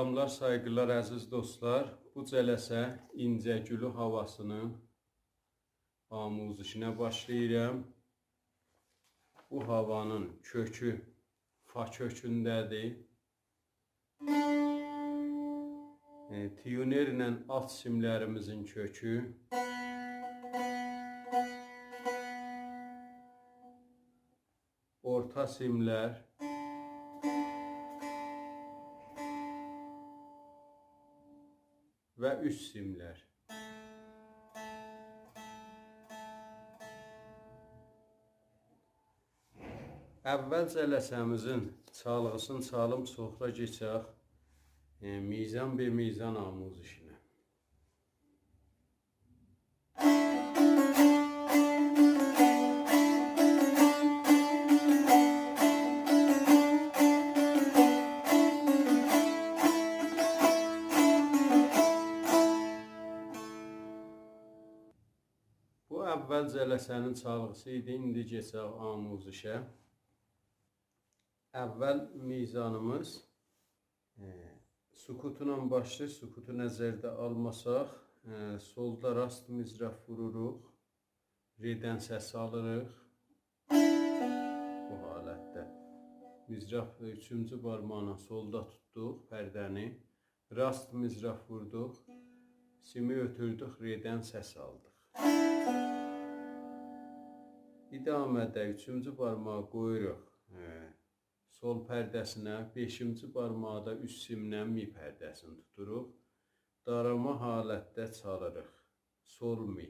Salamlar, saygılar əziz dostlar. Bu cələsə İncəgülü havasının amuzişinə başlayıram. Bu havanın kökü fa kökündədir. Tiyuner ilə alt simlərimizin kökü orta simlər və üst simlər. Əvvəl cələsəmizin çalğısını çalım, sonra keçək mizan be mizan amuzişinə. Bu əvvəl cələsənin çalğısı idi, indi keçək amuzişə. Əvvəl mizanımız sukutla başlayır, sukutu nəzərdə almasaq, solda rast mizraf vururuq, redən səs alırıq. Bu halətdə mizraf 3-cü barmağına solda tutduq pərdəni, rast mizraf vurduq, simi ötürdük, redən səs aldıq. İdamədə 3-cü barmağı qoyuruq sol pərdəsinə, 5-ci barmağı da üst simlə mi pərdəsini tuturuq. Darama halətdə çalırıq. Sol mi.